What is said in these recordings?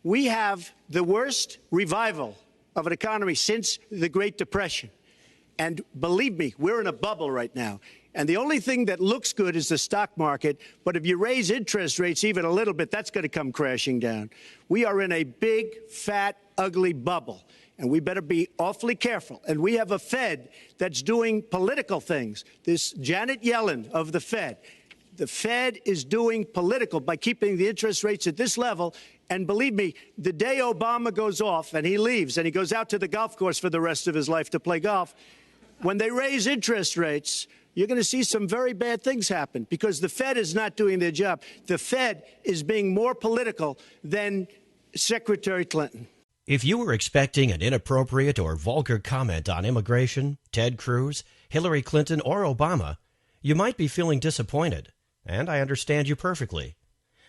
we have the worst revival of an economy since the Great Depression. And believe me, we're in a bubble right now. And the only thing that looks good is the stock market. But if you raise interest rates even a little bit, that's going to come crashing down. We are in a big, fat, ugly bubble. And we better be awfully careful. And we have a Fed that's doing political things. This Janet Yellen of the Fed. The Fed is doing political by keeping the interest rates at this level. And believe me, the day Obama goes off and he leaves and he goes out to the golf course for the rest of his life to play golf, when they raise interest rates, you're going to see some very bad things happen because the Fed is not doing their job. The Fed is being more political than Secretary Clinton. If you were expecting an inappropriate or vulgar comment on immigration, Ted Cruz, Hillary Clinton, or Obama, you might be feeling disappointed, and I understand you perfectly.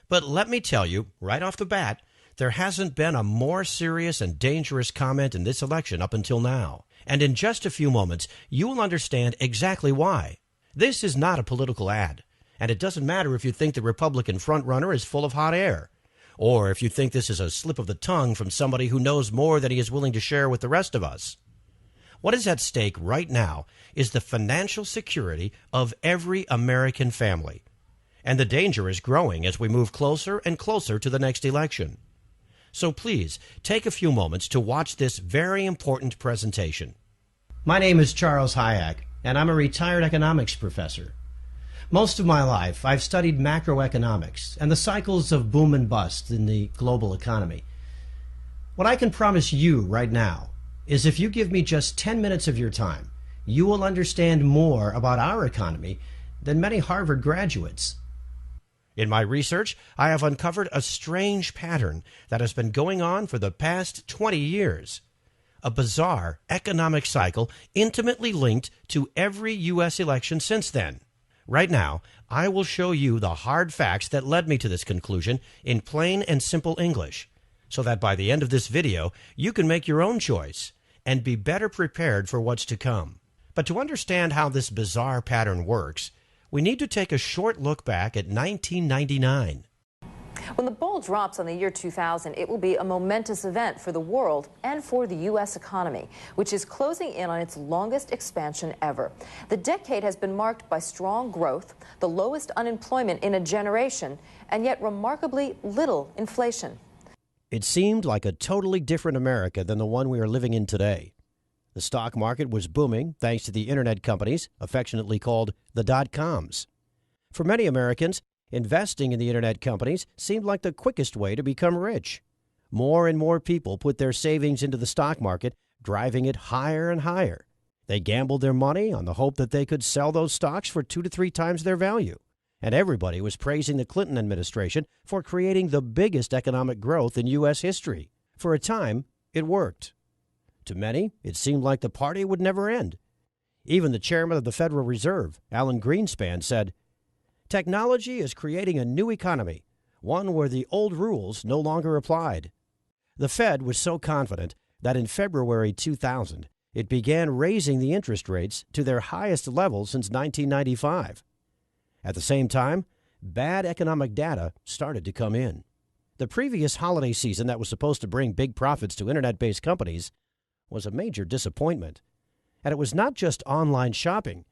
But let me tell you, right off the bat, there hasn't been a more serious and dangerous comment in this election up until now. And in just a few moments, you will understand exactly why. This is not a political ad, and it doesn't matter if you think the Republican frontrunner is full of hot air, or if you think this is a slip of the tongue from somebody who knows more than he is willing to share with the rest of us. What is at stake right now is the financial security of every American family. And the danger is growing as we move closer and closer to the next election. So please, take a few moments to watch this very important presentation. My name is Charles Hayek, and I'm a retired economics professor. Most of my life, I've studied macroeconomics and the cycles of boom and bust in the global economy. What I can promise you right now is if you give me just 10 minutes of your time, you will understand more about our economy than many Harvard graduates. In my research, I have uncovered a strange pattern that has been going on for the past 20 years. A bizarre economic cycle intimately linked to every U.S. election since then. Right now, I will show you the hard facts that led me to this conclusion in plain and simple English, so that by the end of this video, you can make your own choice and be better prepared for what's to come. But to understand how this bizarre pattern works, we need to take a short look back at 1999. When the ball drops on the year 2000, it will be a momentous event for the world and for the U.S. economy, which is closing in on its longest expansion ever. The decade has been marked by strong growth, the lowest unemployment in a generation, and yet remarkably little inflation. It seemed like a totally different America than the one we are living in today. The stock market was booming thanks to the internet companies, affectionately called the dot-coms. For many Americans, investing in the internet companies seemed like the quickest way to become rich. More and more people put their savings into the stock market, driving it higher and higher. They gambled their money on the hope that they could sell those stocks for 2 to 3 times their value. And everybody was praising the Clinton administration for creating the biggest economic growth in U.S. history. For a time, it worked. To many, it seemed like the party would never end. Even the chairman of the Federal Reserve, Alan Greenspan, said, "Technology is creating a new economy, one where the old rules no longer applied." The Fed was so confident that in February 2000, it began raising the interest rates to their highest level since 1995. At the same time, bad economic data started to come in. The previous holiday season that was supposed to bring big profits to internet-based companies was a major disappointment. And it was not just online shopping.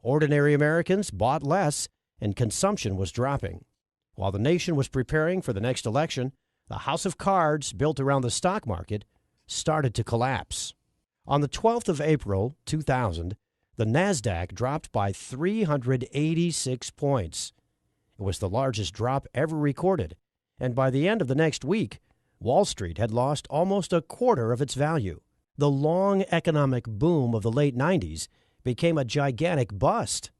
Ordinary Americans bought less, and consumption was dropping. While the nation was preparing for the next election, the house of cards built around the stock market started to collapse. On the 12th of April, 2000, the NASDAQ dropped by 386 points. It was the largest drop ever recorded, and by the end of the next week, Wall Street had lost almost a quarter of its value. The long economic boom of the late 90s became a gigantic bust.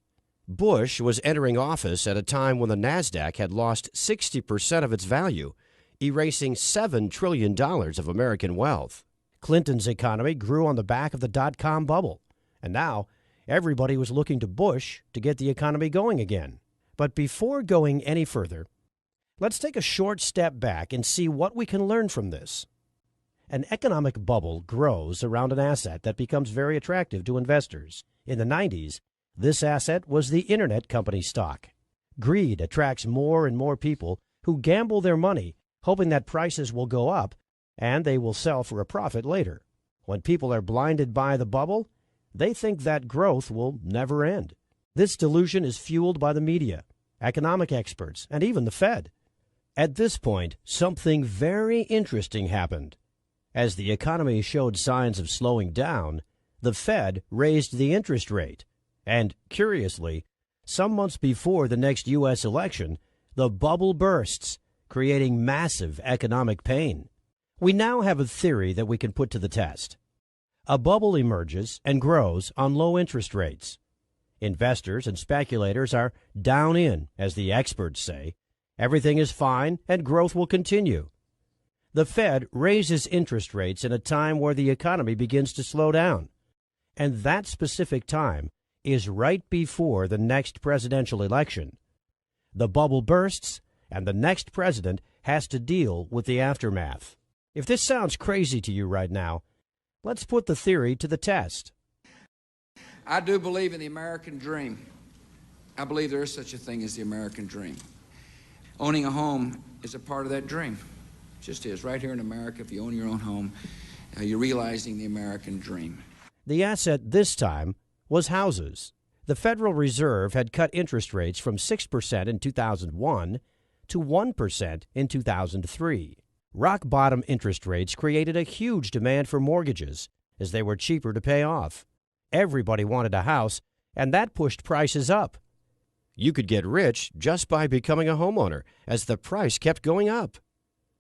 Bush was entering office at a time when the NASDAQ had lost 60% of its value, erasing $7 trillion of American wealth. Clinton's economy grew on the back of the dot-com bubble, and now everybody was looking to Bush to get the economy going again. But before going any further, let's take a short step back and see what we can learn from this. An economic bubble grows around an asset that becomes very attractive to investors. In the 90s, this asset was the internet company stock. Greed attracts more and more people who gamble their money hoping that prices will go up and they will sell for a profit later. When people are blinded by the bubble, they think that growth will never end. This delusion is fueled by the media, economic experts, and even the Fed. At this point, something very interesting happened. As the economy showed signs of slowing down, the Fed raised the interest rate. And, curiously, some months before the next U.S. election, the bubble bursts, creating massive economic pain. We now have a theory that we can put to the test. A bubble emerges and grows on low interest rates. Investors and speculators are down in, as the experts say. Everything is fine and growth will continue. The Fed raises interest rates in a time where the economy begins to slow down. And that specific time is right before the next presidential election. The bubble bursts, and the next president has to deal with the aftermath. If this sounds crazy to you right now, let's put the theory to the test. I do believe in the American dream. I believe there is such a thing as the American dream. Owning a home is a part of that dream. It just is. Right here in America, if you own your own home, you're realizing the American dream. The asset this time was houses. The Federal Reserve had cut interest rates from 6% in 2001 to 1% in 2003. Rock-bottom interest rates created a huge demand for mortgages, as they were cheaper to pay off. Everybody wanted a house, and that pushed prices up. You could get rich just by becoming a homeowner, as the price kept going up.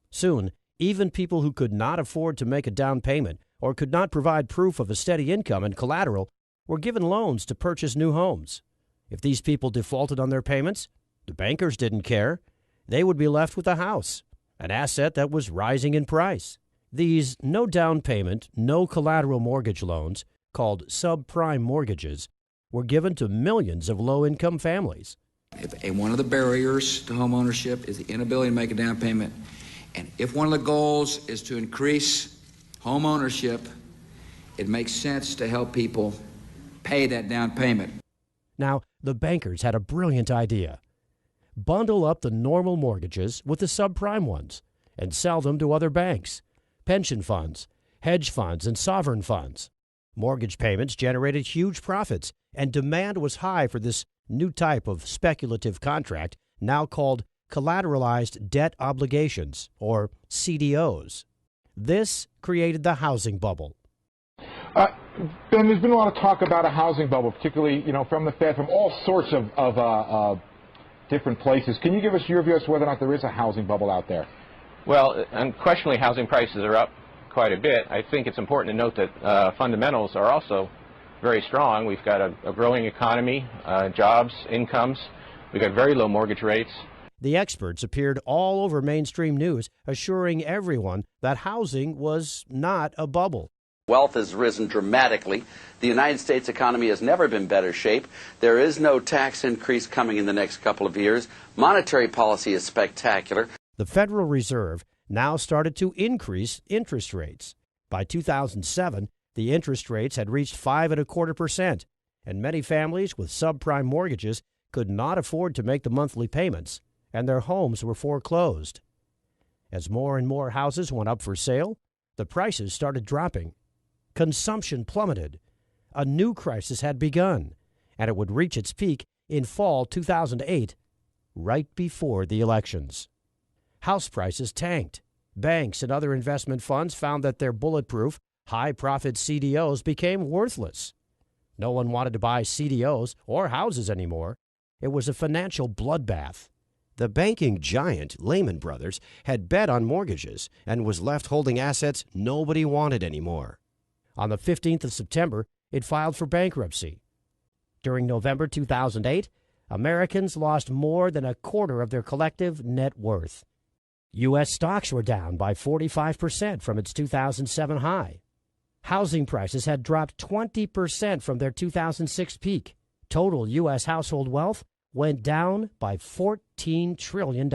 Soon, even people who could not afford to make a down payment or could not provide proof of a steady income and collateral were given loans to purchase new homes. If these people defaulted on their payments, the bankers didn't care. They would be left with a house, an asset that was rising in price. These no down payment, no collateral mortgage loans, called subprime mortgages, were given to millions of low-income families. One of the barriers to home ownership is the inability to make a down payment. And if one of the goals is to increase home ownership, it makes sense to help people pay that down payment. Now, the bankers had a brilliant idea. Bundle up the normal mortgages with the subprime ones and sell them to other banks, pension funds, hedge funds, and sovereign funds. Mortgage payments generated huge profits, and demand was high for this new type of speculative contract, now called collateralized debt obligations, or CDOs. This created the housing bubble. Ben, there's been a lot of talk about a housing bubble, particularly, from the Fed, from all sorts of different places. Can you give us your view as to whether or not there is a housing bubble out there? Well, unquestionably, housing prices are up quite a bit. I think it's important to note that fundamentals are also very strong. We've got a growing economy, jobs, incomes. We've got very low mortgage rates. The experts appeared all over mainstream news, assuring everyone that housing was not a bubble. Wealth has risen dramatically. The United States economy has never been in better shape. There is no tax increase coming in the next couple of years. Monetary policy is spectacular. The Federal Reserve now started to increase interest rates. By 2007, the interest rates had reached 5.25%, and many families with subprime mortgages could not afford to make the monthly payments, and their homes were foreclosed. As more and more houses went up for sale, the prices started dropping. Consumption plummeted. A new crisis had begun, and it would reach its peak in fall 2008, right before the elections. House prices tanked. Banks and other investment funds found that their bulletproof, high-profit CDOs became worthless. No one wanted to buy CDOs or houses anymore. It was a financial bloodbath. The banking giant, Lehman Brothers, had bet on mortgages and was left holding assets nobody wanted anymore. On the 15th of September, it filed for bankruptcy. During November 2008, Americans lost more than a quarter of their collective net worth. U.S. stocks were down by 45% from its 2007 high. Housing prices had dropped 20% from their 2006 peak. Total U.S. household wealth went down by $14 trillion.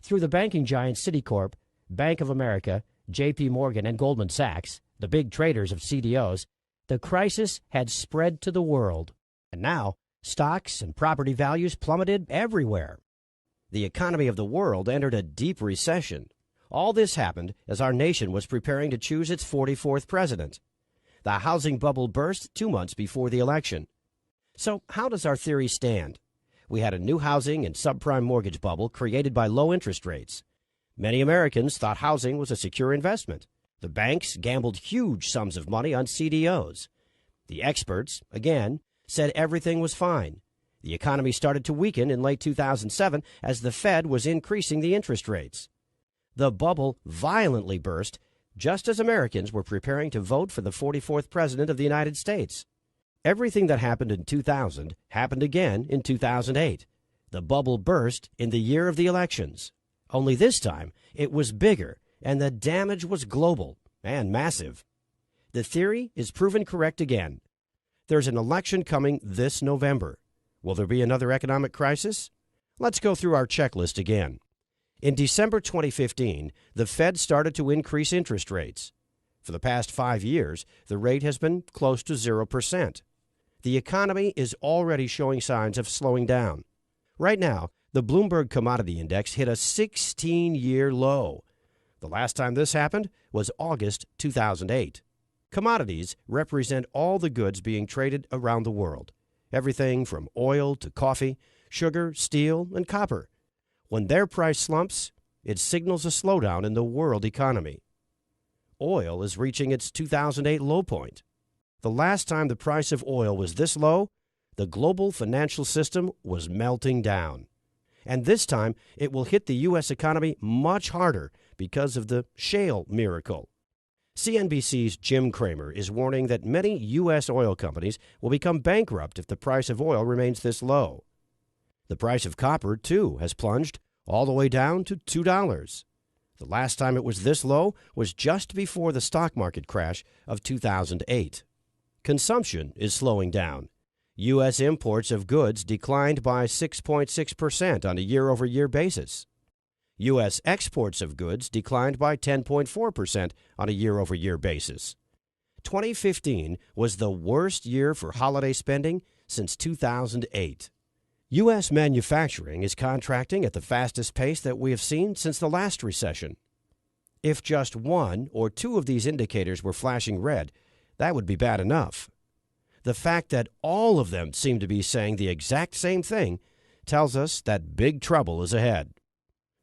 Through the banking giant Citicorp, Bank of America, J.P. Morgan, and Goldman Sachs, the big traders of CDOs, the crisis had spread to the world. And now, stocks and property values plummeted everywhere. The economy of the world entered a deep recession. All this happened as our nation was preparing to choose its 44th president. The housing bubble burst 2 months before the election. So how does our theory stand? We had a new housing and subprime mortgage bubble created by low interest rates. Many Americans thought housing was a secure investment. The banks gambled huge sums of money on CDOs. The experts, again, said everything was fine. The economy started to weaken in late 2007 as the Fed was increasing the interest rates. The bubble violently burst just as Americans were preparing to vote for the 44th president of the United States. Everything that happened in 2000 happened again in 2008. The bubble burst in the year of the elections. Only this time, it was bigger, and the damage was global and massive. The theory is proven correct again. There's an election coming this November. Will there be another economic crisis? Let's go through our checklist again. In December 2015, the Fed started to increase interest rates. For the past 5 years, the rate has been close to 0%. The economy is already showing signs of slowing down. Right now, the Bloomberg Commodity Index hit a 16-year low. The last time this happened was August 2008. Commodities represent all the goods being traded around the world. Everything from oil to coffee, sugar, steel, and copper. When their price slumps, it signals a slowdown in the world economy. Oil is reaching its 2008 low point. The last time the price of oil was this low, the global financial system was melting down. And this time, it will hit the U.S. economy much harder because of the shale miracle. CNBC's Jim Cramer is warning that many U.S. oil companies will become bankrupt if the price of oil remains this low. The price of copper, too, has plunged all the way down to $2. The last time it was this low was just before the stock market crash of 2008. Consumption is slowing down. U.S. imports of goods declined by 6.6% on a year-over-year basis. U.S. exports of goods declined by 10.4% on a year-over-year basis. 2015 was the worst year for holiday spending since 2008. U.S. manufacturing is contracting at the fastest pace that we have seen since the last recession. If just one or two of these indicators were flashing red, that would be bad enough. The fact that all of them seem to be saying the exact same thing tells us that big trouble is ahead.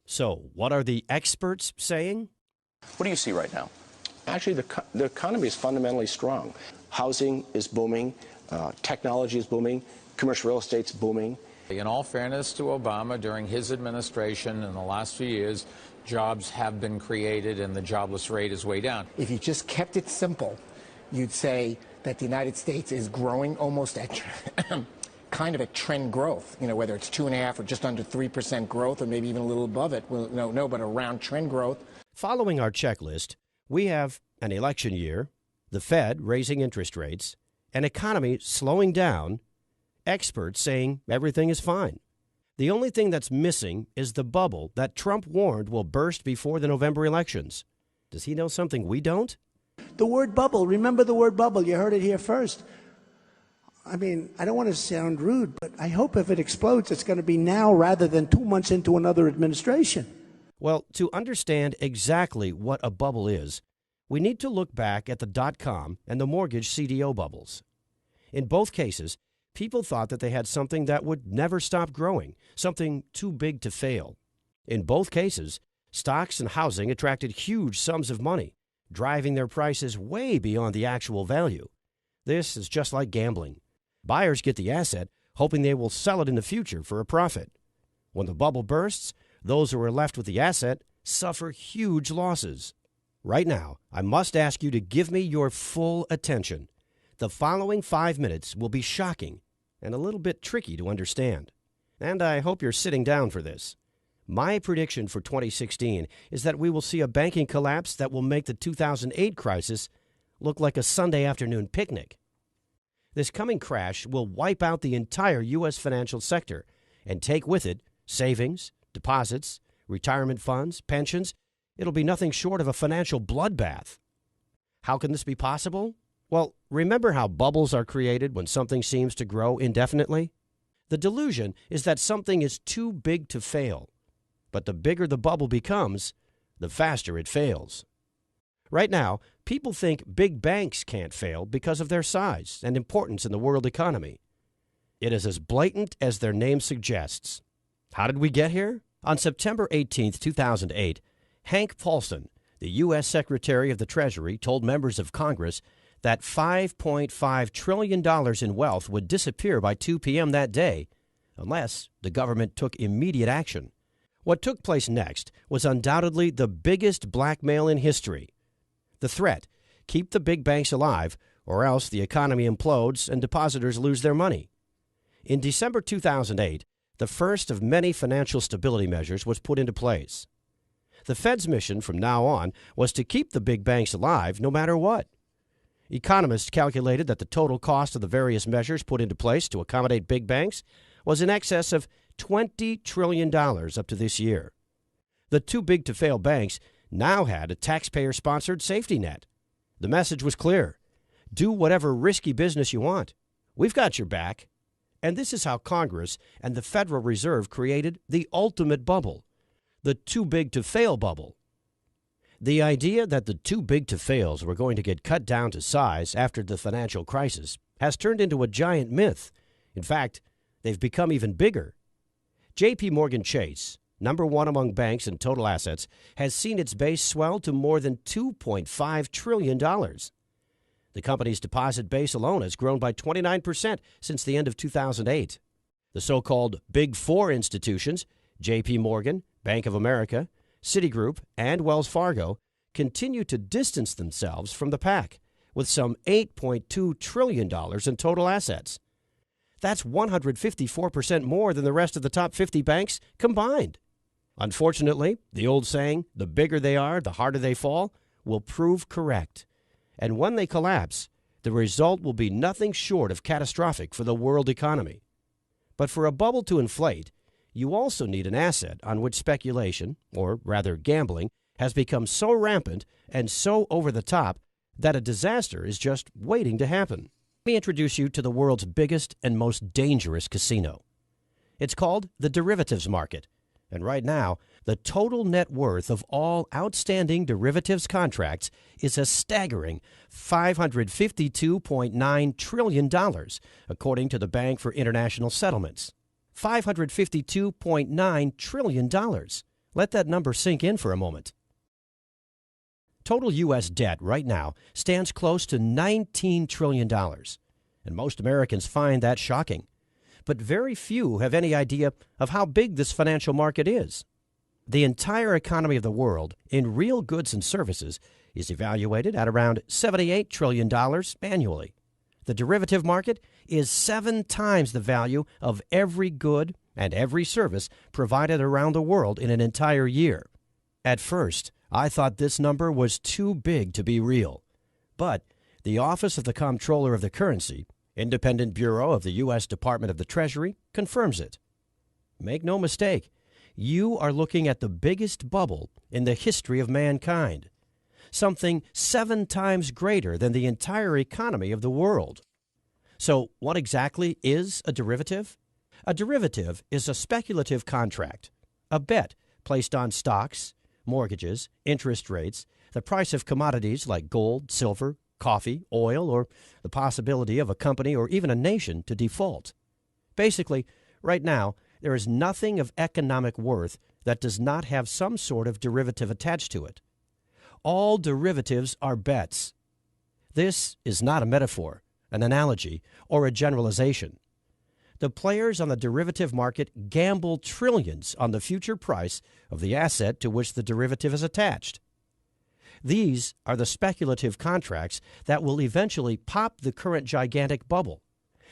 So, what are the experts saying? What do you see right now? Actually, the economy is fundamentally strong. Housing is booming. Technology is booming. Commercial real estate's booming. In all fairness to Obama, during his administration in the last few years, jobs have been created and the jobless rate is way down. If you just kept it simple, you'd say that the United States is growing almost at kind of at trend growth, whether it's 2.5 or just under 3% growth or maybe even a little above it. Well, no, but around trend growth. Following our checklist, we have an election year, the Fed raising interest rates, an economy slowing down, experts saying everything is fine. The only thing that's missing is the bubble that Trump warned will burst before the November elections. Does he know something we don't? The word bubble, remember the word bubble. You heard it here first. I mean, I don't want to sound rude, but I hope if it explodes, it's going to be now rather than 2 months into another administration. Well, to understand exactly what a bubble is, we need to look back at the dot-com and the mortgage CDO bubbles. In both cases, people thought that they had something that would never stop growing, something too big to fail. In both cases, stocks and housing attracted huge sums of money, driving their prices way beyond the actual value. This is just like gambling. Buyers get the asset, hoping they will sell it in the future for a profit. When the bubble bursts, those who are left with the asset suffer huge losses. Right now, I must ask you to give me your full attention. The following 5 minutes will be shocking and a little bit tricky to understand. And I hope you're sitting down for this. My prediction for 2016 is that we will see a banking collapse that will make the 2008 crisis look like a Sunday afternoon picnic. This coming crash will wipe out the entire U.S. financial sector and take with it savings, deposits, retirement funds, pensions. It'll be nothing short of a financial bloodbath. How can this be possible? Well, remember how bubbles are created when something seems to grow indefinitely? The delusion is that something is too big to fail, But the bigger the bubble becomes, the faster it fails. Right now, people think big banks can't fail because of their size and importance in the world economy. It is as blatant as their name suggests. How did we get here? On September 18, 2008, Hank Paulson, the U.S. Secretary of the Treasury, told members of Congress that $5.5 trillion in wealth would disappear by 2 p.m. that day unless the government took immediate action. What took place next was undoubtedly the biggest blackmail in history. The threat: keep the big banks alive, or else the economy implodes and depositors lose their money. In December 2008, the first of many financial stability measures was put into place. The Fed's mission from now on was to keep the big banks alive no matter what. Economists calculated that the total cost of the various measures put into place to accommodate big banks was in excess of $20 trillion up to this year. The too big to fail banks now had a taxpayer-sponsored safety net. The message was clear: do whatever risky business you want. We've got your back. And this is how Congress and the Federal Reserve created the ultimate bubble, the too big to fail bubble. The idea that the too big to fails were going to get cut down to size after the financial crisis has turned into a giant myth. In fact, they've become even bigger. J.P. Morgan Chase, number one among banks in total assets, has seen its base swell to more than $2.5 trillion. The company's deposit base alone has grown by 29% since the end of 2008. The so-called Big Four institutions, J.P. Morgan, Bank of America, Citigroup, and Wells Fargo, continue to distance themselves from the pack, with some $8.2 trillion in total assets. That's 154% more than the rest of the top 50 banks combined. Unfortunately, the old saying, the bigger they are, the harder they fall, will prove correct. And when they collapse, the result will be nothing short of catastrophic for the world economy. But for a bubble to inflate, you also need an asset on which speculation, or rather gambling, has become so rampant and so over the top that a disaster is just waiting to happen. Let me introduce you to the world's biggest and most dangerous casino. It's called the derivatives market. And right now, the total net worth of all outstanding derivatives contracts is a staggering $552.9 trillion, according to the Bank for International Settlements. $552.9 trillion. Let that number sink in for a moment. Total U.S. debt right now stands close to $19 trillion, and most Americans find that shocking. But very few have any idea of how big this financial market is. The entire economy of the world, in real goods and services, is evaluated at around $78 trillion annually. The derivative market is 7 times the value of every good and every service provided around the world in an entire year. At first, I thought this number was too big to be real. But the Office of the Comptroller of the Currency, independent bureau of the U.S. Department of the Treasury, confirms it. Make no mistake, you are looking at the biggest bubble in the history of mankind, something 7 times greater than the entire economy of the world. So what exactly is a derivative? A derivative is a speculative contract, a bet placed on stocks, mortgages, interest rates, the price of commodities like gold, silver, coffee, oil, or the possibility of a company or even a nation to default. Basically, right now, there is nothing of economic worth that does not have some sort of derivative attached to it. All derivatives are bets. This is not a metaphor, an analogy, or a generalization. The players on the derivative market gamble trillions on the future price of the asset to which the derivative is attached. These are the speculative contracts that will eventually pop the current gigantic bubble.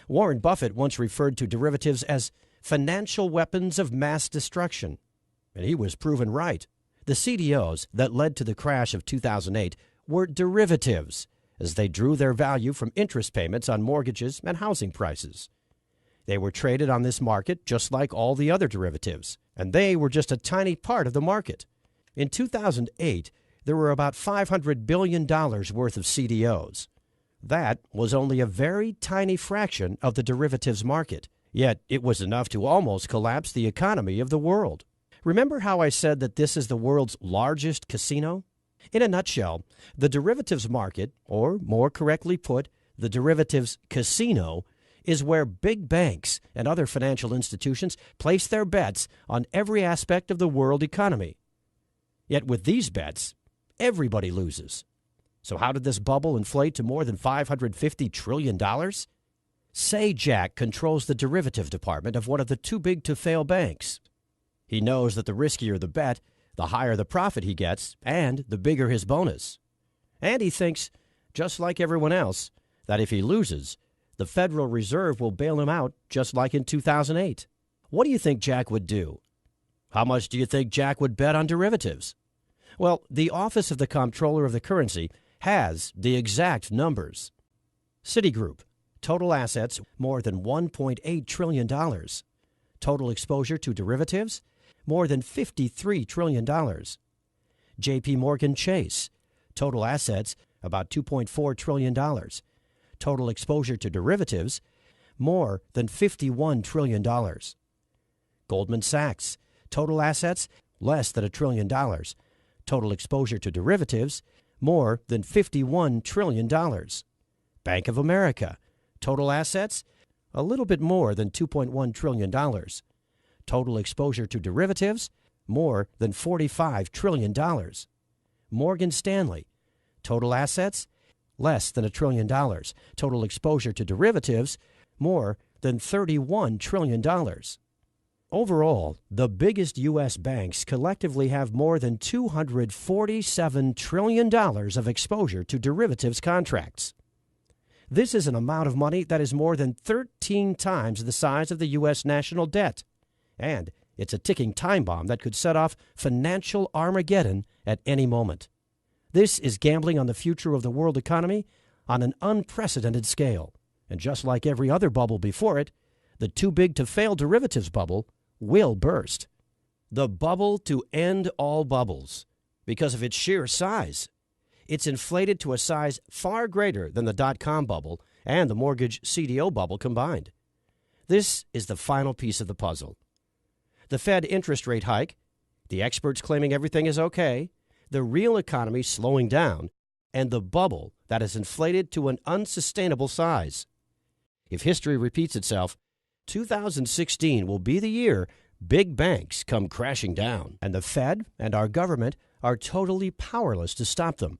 Warren Buffett once referred to derivatives as financial weapons of mass destruction, and he was proven right. The CDOs that led to the crash of 2008 were derivatives, as they drew their value from interest payments on mortgages and housing prices. They were traded on this market just like all the other derivatives, and they were just a tiny part of the market. In 2008, there were about $500 billion worth of CDOs. That was only a very tiny fraction of the derivatives market, yet it was enough to almost collapse the economy of the world. Remember how I said that this is the world's largest casino? In a nutshell, the derivatives market, or more correctly put, the derivatives casino, is where big banks and other financial institutions place their bets on every aspect of the world economy. Yet with these bets, everybody loses. So how did this bubble inflate to more than $550 trillion? Say Jack controls the derivative department of one of the too-big-to-fail banks. He knows that the riskier the bet, the higher the profit he gets, and the bigger his bonus. And he thinks, just like everyone else, that if he loses, the Federal Reserve will bail him out just like in 2008. What do you think Jack would do? How much do you think Jack would bet on derivatives? Well, the Office of the Comptroller of the Currency has the exact numbers. Citigroup, total assets more than $1.8 trillion. Total exposure to derivatives, more than $53 trillion. J.P. Morgan Chase, total assets about $2.4 trillion. Total exposure to derivatives, more than $51 trillion. Goldman Sachs, total assets, less than $1 trillion. Total exposure to derivatives, more than $51 trillion. Bank of America, total assets, a little bit more than $2.1 trillion. Total exposure to derivatives, more than $45 trillion. Morgan Stanley, total assets, less than $1 trillion. Total exposure to derivatives, more than $31 trillion. Overall, the biggest U.S. banks collectively have more than $247 trillion of exposure to derivatives contracts. This is an amount of money that is more than 13 times the size of the U.S. national debt. And it's a ticking time bomb that could set off financial Armageddon at any moment. This is gambling on the future of the world economy on an unprecedented scale. And just like every other bubble before it, the too-big-to-fail derivatives bubble will burst. The bubble to end all bubbles because of its sheer size. It's inflated to a size far greater than the dot-com bubble and the mortgage CDO bubble combined. This is the final piece of the puzzle. The Fed interest rate hike, the experts claiming everything is okay, the real economy slowing down, and the bubble that is inflated to an unsustainable size. If history repeats itself, 2016 will be the year big banks come crashing down, and the Fed and our government are totally powerless to stop them.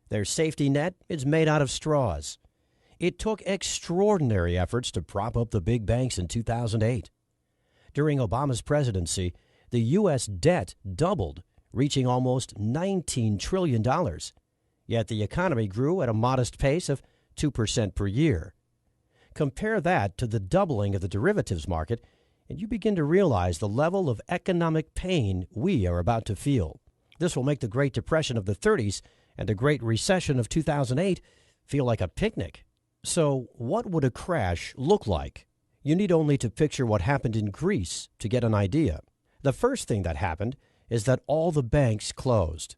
Their safety net is made out of straws. It took extraordinary efforts to prop up the big banks in 2008. During Obama's presidency, the U.S. debt doubled, reaching almost $19 trillion. Yet the economy grew at a modest pace of 2% per year. Compare that to the doubling of the derivatives market, and you begin to realize the level of economic pain we are about to feel. This will make the Great Depression of the 30s and the Great Recession of 2008 feel like a picnic. So what would a crash look like? You need only to picture what happened in Greece to get an idea. The first thing that happened is that all the banks closed.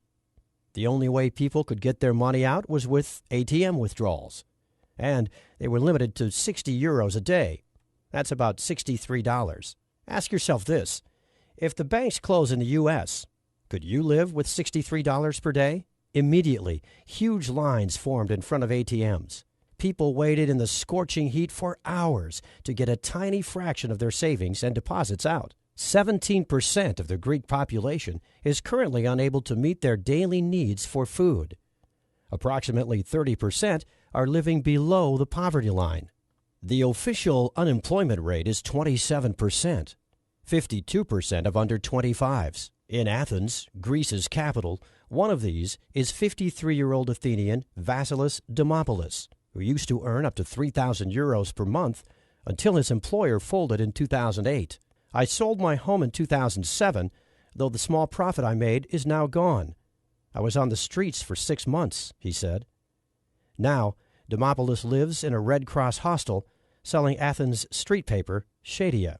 The only way people could get their money out was with ATM withdrawals. And they were limited to 60 euros a day. That's about $63. Ask yourself this. If the banks close in the U.S., could you live with $63 per day? Immediately, huge lines formed in front of ATMs. People waited in the scorching heat for hours to get a tiny fraction of their savings and deposits out. 17% of the Greek population is currently unable to meet their daily needs for food. Approximately 30% are living below the poverty line. The official unemployment rate is 27%, 52% of under 25s. In Athens, Greece's capital, one of these is 53-year-old Athenian Vasilis Dimopoulos, who used to earn up to 3,000 euros per month until his employer folded in 2008. I sold my home in 2007, though the small profit I made is now gone. I was on the streets for 6 months, he said. Now, Dimopoulos lives in a Red Cross hostel selling Athens street paper, Shadia.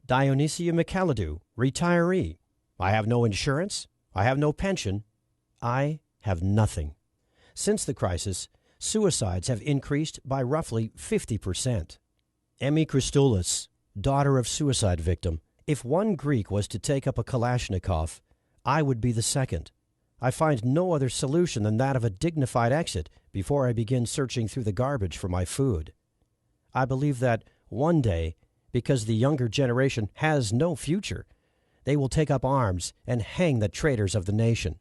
Dionysia Michalidou, retiree. I have no insurance. I have no pension. I have nothing. Since the crisis, suicides have increased by roughly 50%. Emmy Christoulis, daughter of suicide victim, If one Greek was to take up a Kalashnikov, I would be the second. I find no other solution than that of a dignified exit before I begin searching through the garbage for my food. I believe that one day, because the younger generation has no future, they will take up arms and hang the traitors of the nation.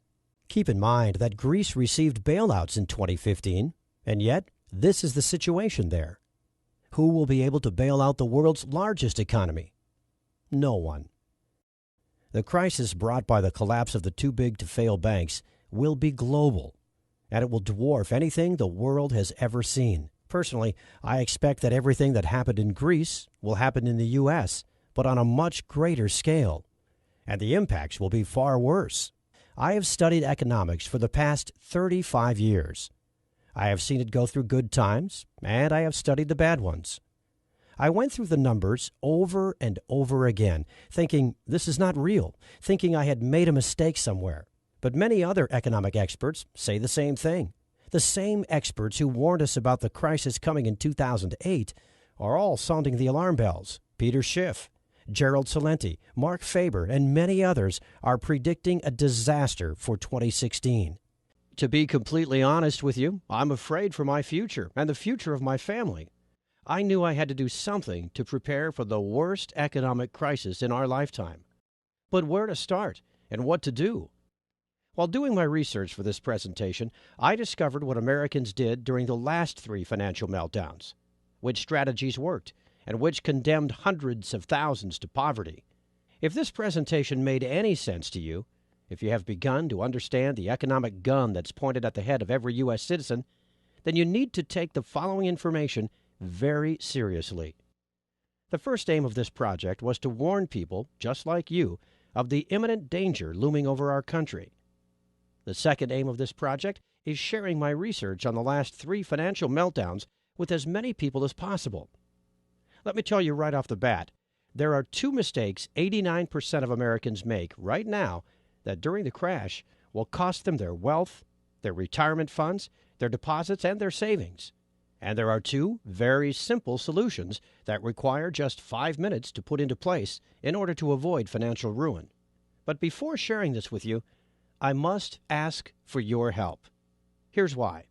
Keep in mind that Greece received bailouts in 2015, and yet this is the situation there. Who will be able to bail out the world's largest economy? No one. The crisis brought by the collapse of the too-big-to-fail banks will be global, and it will dwarf anything the world has ever seen. Personally, I expect that everything that happened in Greece will happen in the U.S., but on a much greater scale, and the impacts will be far worse. I have studied economics for the past 35 years. I have seen it go through good times, and I have studied the bad ones. I went through the numbers over and over again, thinking this is not real, thinking I had made a mistake somewhere. But many other economic experts say the same thing. The same experts who warned us about the crisis coming in 2008 are all sounding the alarm bells. Peter Schiff, Gerald Celente, Mark Faber, and many others are predicting a disaster for 2016. To be completely honest with you, I'm afraid for my future and the future of my family. I knew I had to do something to prepare for the worst economic crisis in our lifetime. But where to start and what to do? While doing my research for this presentation, I discovered what Americans did during the last 3 financial meltdowns, which strategies worked, and which condemned hundreds of thousands to poverty. If this presentation made any sense to you, if you have begun to understand the economic gun that's pointed at the head of every U.S. citizen, then you need to take the following information very seriously. The first aim of this project was to warn people, just like you, of the imminent danger looming over our country. The second aim of this project is sharing my research on the last 3 financial meltdowns with as many people as possible. Let me tell you right off the bat, there are 2 mistakes 89% of Americans make right now that during the crash will cost them their wealth, their retirement funds, their deposits, and their savings. And there are 2 very simple solutions that require just 5 minutes to put into place in order to avoid financial ruin. But before sharing this with you, I must ask for your help. Here's why.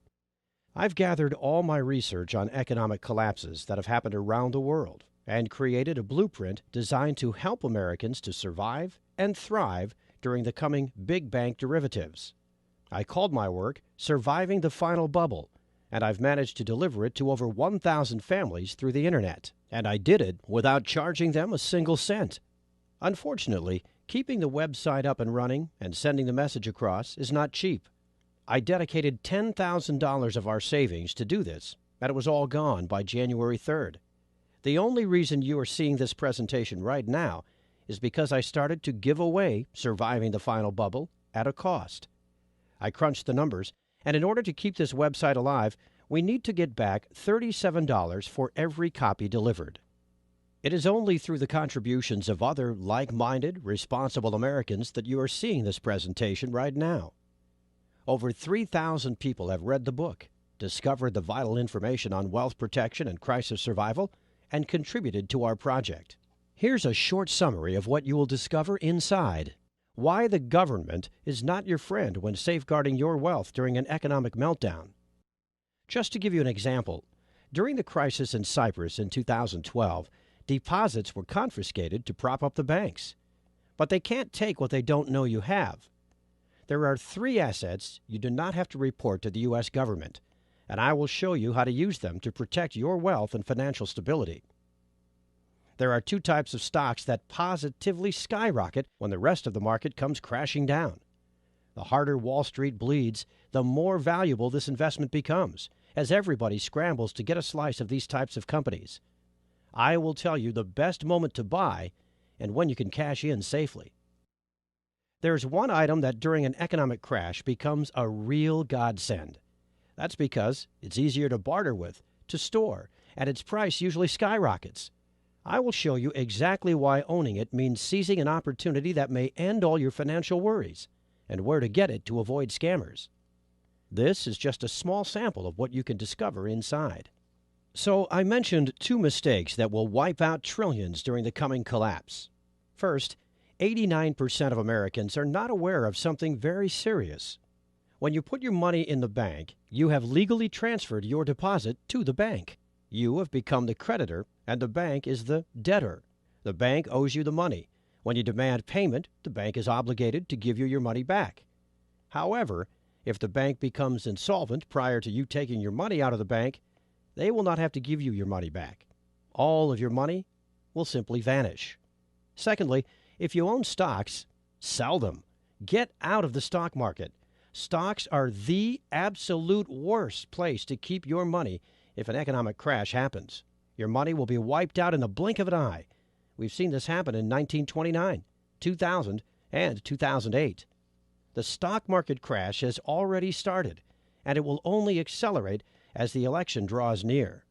I've gathered all my research on economic collapses that have happened around the world and created a blueprint designed to help Americans to survive and thrive during the coming big bank derivatives. I called my work Surviving the Final Bubble, and I've managed to deliver it to over 1,000 families through the Internet, and I did it without charging them a single cent. Unfortunately, keeping the website up and running and sending the message across is not cheap. I dedicated $10,000 of our savings to do this, and it was all gone by January 3rd. The only reason you are seeing this presentation right now is because I started to give away Surviving the Final Bubble at a cost. I crunched the numbers, and in order to keep this website alive, we need to get back $37 for every copy delivered. It is only through the contributions of other like-minded, responsible Americans that you are seeing this presentation right now. Over 3,000 people have read the book, discovered the vital information on wealth protection and crisis survival, and contributed to our project. Here's a short summary of what you will discover inside. Why the government is not your friend when safeguarding your wealth during an economic meltdown. Just to give you an example, during the crisis in Cyprus in 2012, deposits were confiscated to prop up the banks. But they can't take what they don't know you have. There are 3 assets you do not have to report to the U.S. government, and I will show you how to use them to protect your wealth and financial stability. There are 2 types of stocks that positively skyrocket when the rest of the market comes crashing down. The harder Wall Street bleeds, the more valuable this investment becomes, as everybody scrambles to get a slice of these types of companies. I will tell you the best moment to buy and when you can cash in safely. There's one item that during an economic crash becomes a real godsend. That's because it's easier to barter with, to store, and its price usually skyrockets. I will show you exactly why owning it means seizing an opportunity that may end all your financial worries, and where to get it to avoid scammers. This is just a small sample of what you can discover inside. So I mentioned 2 mistakes that will wipe out trillions during the coming collapse. First, 89% of Americans are not aware of something very serious. When you put your money in the bank, you have legally transferred your deposit to the bank. You have become the creditor, and the bank is the debtor. The bank owes you the money. When you demand payment, the bank is obligated to give you your money back. However, if the bank becomes insolvent prior to you taking your money out of the bank, they will not have to give you your money back. All of your money will simply vanish. Secondly, if you own stocks, sell them. Get out of the stock market. Stocks are the absolute worst place to keep your money if an economic crash happens. Your money will be wiped out in the blink of an eye. We've seen this happen in 1929, 2000, and 2008. The stock market crash has already started, and it will only accelerate as the election draws near.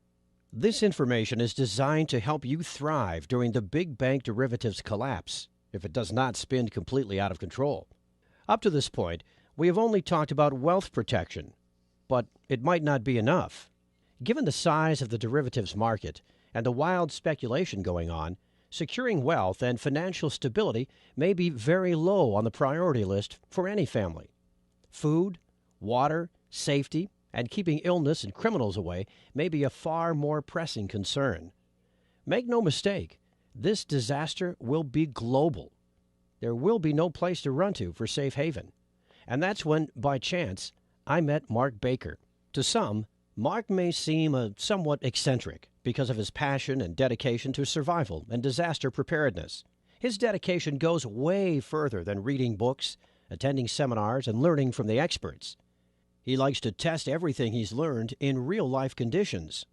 This information is designed to help you thrive during the big bank derivatives collapse, if it does not spin completely out of control. Up to this point, we have only talked about wealth protection, but it might not be enough. Given the size of the derivatives market and the wild speculation going on, securing wealth and financial stability may be very low on the priority list for any family. Food, water, safety, and keeping illness and criminals away may be a far more pressing concern. Make no mistake, this disaster will be global. There will be no place to run to for safe haven. And that's when, by chance, I met Mark Baker. To some, Mark may seem somewhat eccentric because of his passion and dedication to survival and disaster preparedness. His dedication goes way further than reading books, attending seminars, and learning from the experts. He likes to test everything he's learned in real-life conditions.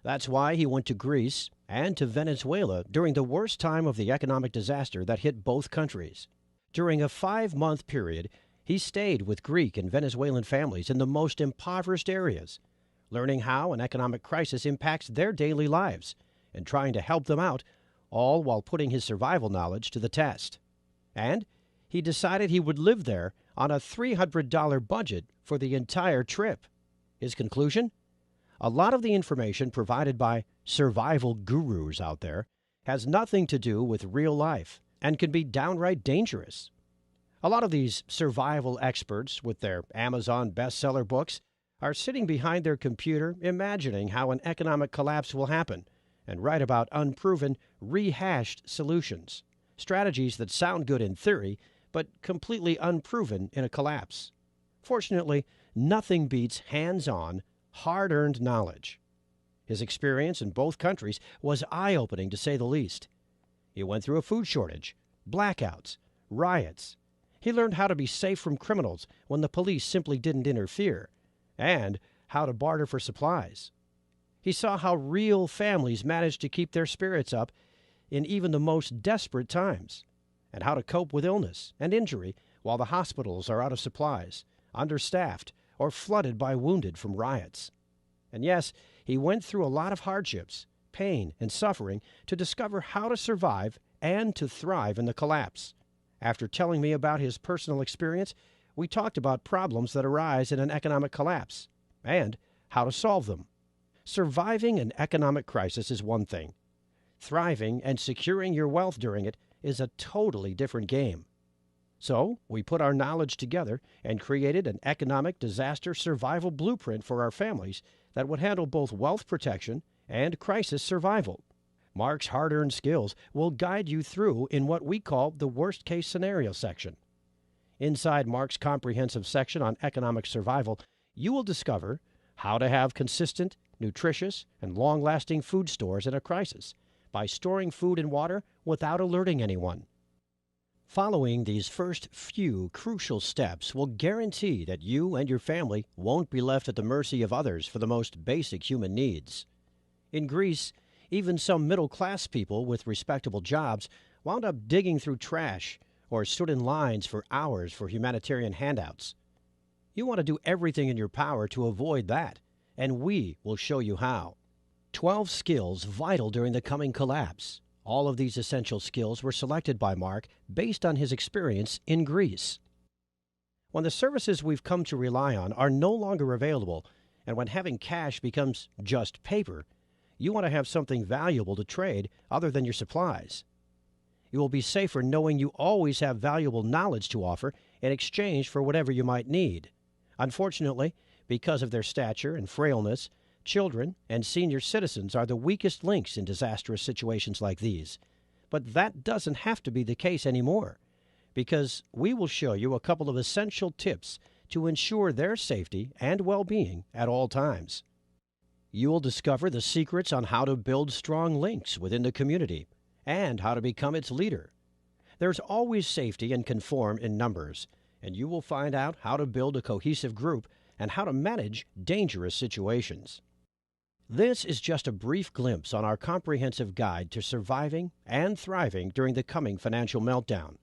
That's why he went to Greece and to Venezuela during the worst time of the economic disaster that hit both countries. During a 5-month period, he stayed with Greek and Venezuelan families in the most impoverished areas, learning how an economic crisis impacts their daily lives and trying to help them out, all while putting his survival knowledge to the test. And he decided he would live there on a $300 budget for the entire trip. His conclusion? A lot of the information provided by survival gurus out there has nothing to do with real life and can be downright dangerous. A lot of these survival experts with their Amazon bestseller books are sitting behind their computer imagining how an economic collapse will happen and write about unproven, rehashed solutions, strategies that sound good in theory but completely unproven in a collapse. Fortunately, nothing beats hands-on, hard-earned knowledge. His experience in both countries was eye-opening, to say the least. He went through a food shortage, blackouts, riots. He learned how to be safe from criminals when the police simply didn't interfere, and how to barter for supplies. He saw how real families managed to keep their spirits up in even the most desperate times, and how to cope with illness and injury while the hospitals are out of supplies, understaffed, or flooded by wounded from riots. And yes, he went through a lot of hardships, pain, and suffering to discover how to survive and to thrive in the collapse. After telling me about his personal experience, we talked about problems that arise in an economic collapse and how to solve them. Surviving an economic crisis is one thing. Thriving and securing your wealth during it is a totally different game. So we put our knowledge together and created an economic disaster survival blueprint for our families that would handle both wealth protection and crisis survival. Mark's hard-earned skills will guide you through in what we call the worst-case scenario section. Inside Mark's comprehensive section on economic survival, you will discover how to have consistent, nutritious, and long-lasting food stores in a crisis by storing food and water without alerting anyone. Following these first few crucial steps will guarantee that you and your family won't be left at the mercy of others for the most basic human needs. In Greece, even some middle-class people with respectable jobs wound up digging through trash or stood in lines for hours for humanitarian handouts. You want to do everything in your power to avoid that, and we will show you how. 12 skills vital during the coming collapse. All of these essential skills were selected by Mark based on his experience in Greece. When the services we've come to rely on are no longer available, and when having cash becomes just paper, you want to have something valuable to trade other than your supplies. You will be safer knowing you always have valuable knowledge to offer in exchange for whatever you might need. Unfortunately, because of their stature and frailness, children and senior citizens are the weakest links in disastrous situations like these. But that doesn't have to be the case anymore, because we will show you a couple of essential tips to ensure their safety and well-being at all times. You will discover the secrets on how to build strong links within the community and how to become its leader. There's always safety and conform in numbers, and you will find out how to build a cohesive group and how to manage dangerous situations. This is just a brief glimpse on our comprehensive guide to surviving and thriving during the coming financial meltdown.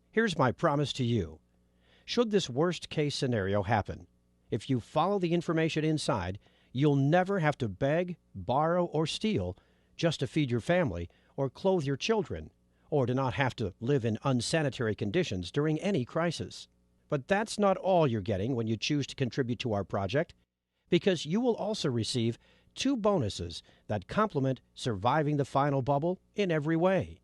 Here's my promise to you. Should this worst-case scenario happen, if you follow the information inside, you'll never have to beg, borrow, or steal just to feed your family or clothe your children, or to not have to live in unsanitary conditions during any crisis. But that's not all you're getting when you choose to contribute to our project, because you will also receive 2 bonuses that complement surviving the final bubble in every way.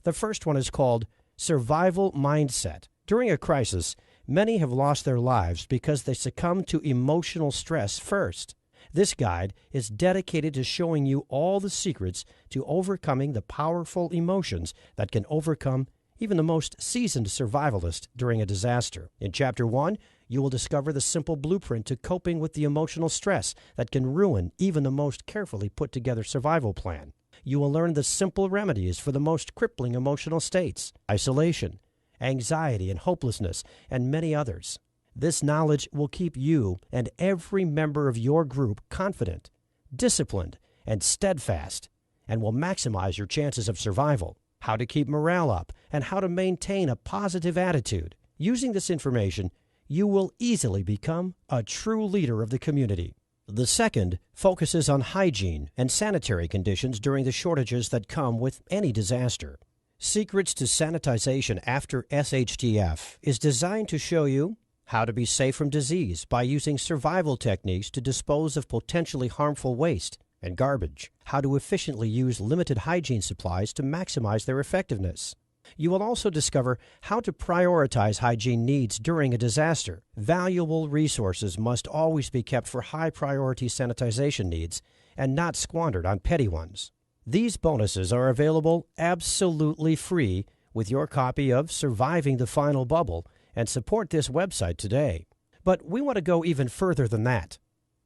The first one is called Survival Mindset. During a crisis, many have lost their lives because they succumbed to emotional stress first. This guide is dedicated to showing you all the secrets to overcoming the powerful emotions that can overcome even the most seasoned survivalist during a disaster. In Chapter 1, you will discover the simple blueprint to coping with the emotional stress that can ruin even the most carefully put-together survival plan. You will learn the simple remedies for the most crippling emotional states: isolation, anxiety and hopelessness, and many others. This knowledge will keep you and every member of your group confident, disciplined, and steadfast, and will maximize your chances of survival. How to keep morale up, and how to maintain a positive attitude. Using this information, you will easily become a true leader of the community. The second focuses on hygiene and sanitary conditions during the shortages that come with any disaster. Secrets to Sanitization After SHTF is designed to show you how to be safe from disease by using survival techniques to dispose of potentially harmful waste and garbage, how to efficiently use limited hygiene supplies to maximize their effectiveness. You will also discover how to prioritize hygiene needs during a disaster. Valuable resources must always be kept for high-priority sanitization needs and not squandered on petty ones. These bonuses are available absolutely free with your copy of Surviving the Final Bubble, and support this website today. But we want to go even further than that.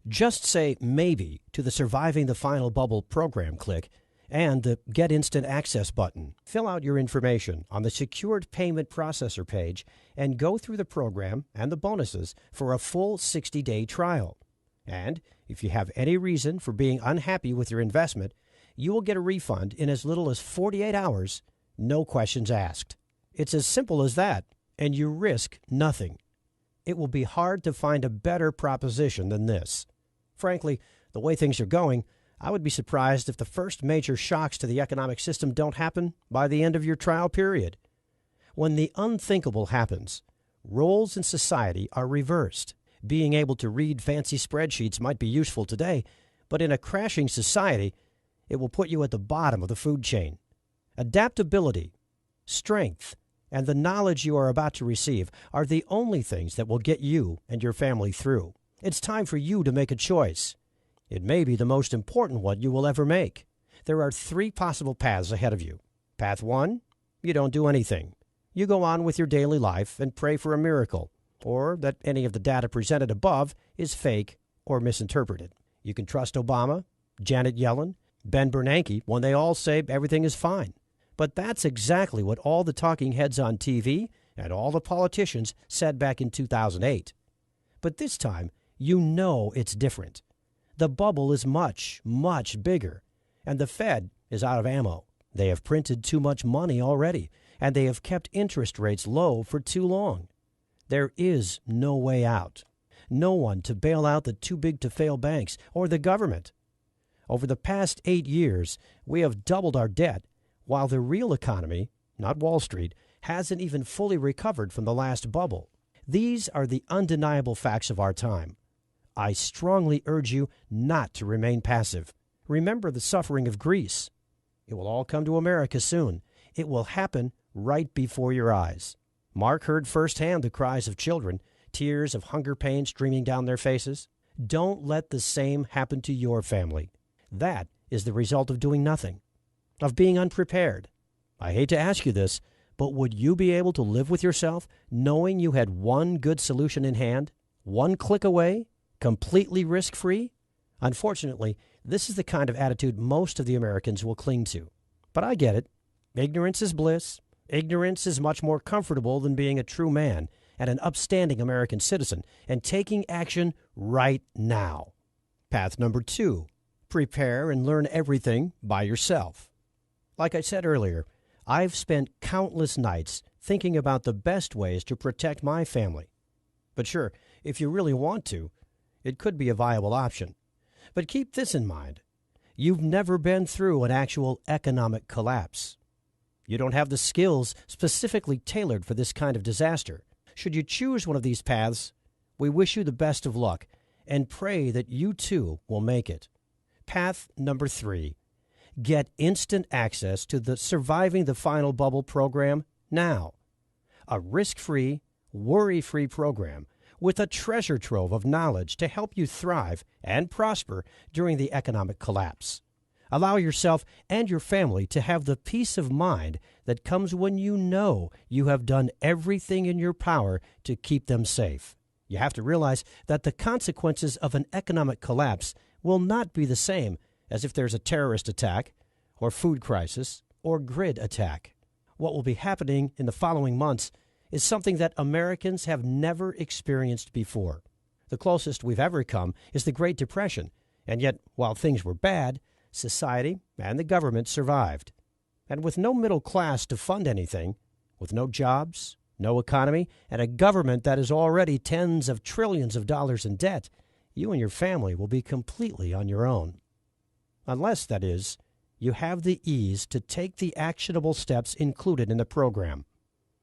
Just say maybe to the Surviving the Final Bubble program click and the Get Instant Access button. Fill out your information on the Secured Payment Processor page and go through the program and the bonuses for a full 60-day trial. And if you have any reason for being unhappy with your investment, you will get a refund in as little as 48 hours, no questions asked. It's as simple as that, and you risk nothing. It will be hard to find a better proposition than this. Frankly, the way things are going, I would be surprised if the first major shocks to the economic system don't happen by the end of your trial period. When the unthinkable happens, roles in society are reversed. Being able to read fancy spreadsheets might be useful today, but in a crashing society, it will put you at the bottom of the food chain. Adaptability, strength, and the knowledge you are about to receive are the only things that will get you and your family through. It's time for you to make a choice. It may be the most important one you will ever make. There are 3 possible paths ahead of you. Path 1, you don't do anything. You go on with your daily life and pray for a miracle, or that any of the data presented above is fake or misinterpreted. You can trust Obama, Janet Yellen, Ben Bernanke when they all say everything is fine. But that's exactly what all the talking heads on TV and all the politicians said back in 2008. But this time, you know it's different. The bubble is much, much bigger, and the Fed is out of ammo. They have printed too much money already, and they have kept interest rates low for too long. There is no way out. No one to bail out the too-big-to-fail banks or the government. Over the past 8 years, we have doubled our debt, while the real economy, not Wall Street, hasn't even fully recovered from the last bubble. These are the undeniable facts of our time. I strongly urge you not to remain passive. Remember the suffering of Greece. It will all come to America soon. it will happen right before your eyes. Mark heard firsthand the cries of children, tears of hunger pain streaming down their faces. Don't let the same happen to your family. That is the result of doing nothing, of being unprepared. I hate to ask you this, but would you be able to live with yourself knowing you had one good solution in hand, one click away, completely risk-free? Unfortunately, this is the kind of attitude most of the Americans will cling to. But I get it. Ignorance is bliss. Ignorance is much more comfortable than being a true man and an upstanding American citizen and taking action right now. Path number 2, prepare and learn everything by yourself. Like I said earlier, I've spent countless nights thinking about the best ways to protect my family. But sure, if you really want to, it could be a viable option. But keep this in mind. You've never been through an actual economic collapse. You don't have the skills specifically tailored for this kind of disaster. Should you choose one of these paths, we wish you the best of luck and pray that you too will make it. Path number 3, get instant access to the Surviving the Final Bubble program now. A risk-free, worry-free program with a treasure trove of knowledge to help you thrive and prosper during the economic collapse. Allow yourself and your family to have the peace of mind that comes when you know you have done everything in your power to keep them safe. You have to realize that the consequences of an economic collapse will not be the same as if there's a terrorist attack or food crisis or grid attack. What will be happening in the following months is something that Americans have never experienced before. The closest we've ever come is the Great Depression, and yet, while things were bad, society and the government survived. And with no middle class to fund anything, with no jobs, no economy, and a government that is already tens of trillions of dollars in debt, you and your family will be completely on your own. Unless, that is, you have the ease to take the actionable steps included in the program,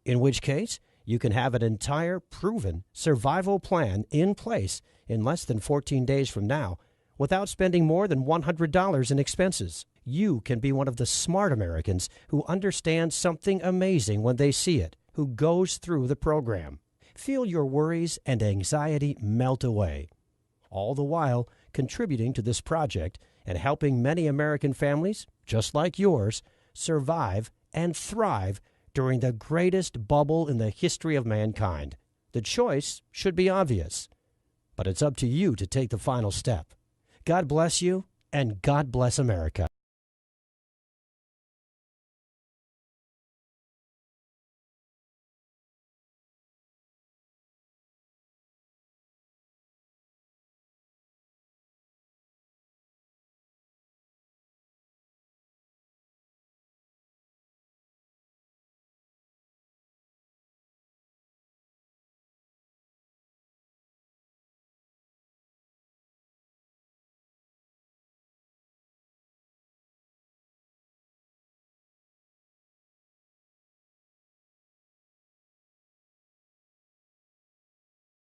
in which case you can have an entire proven survival plan in place in less than 14 days from now without spending more than $100 in expenses. You can be one of the smart Americans who understands something amazing when they see it, who goes through the program. Feel your worries and anxiety melt away, all the while contributing to this project and helping many American families, just like yours, survive and thrive during the greatest bubble in the history of mankind. The choice should be obvious, but it's up to you to take the final step. God bless you, and God bless America.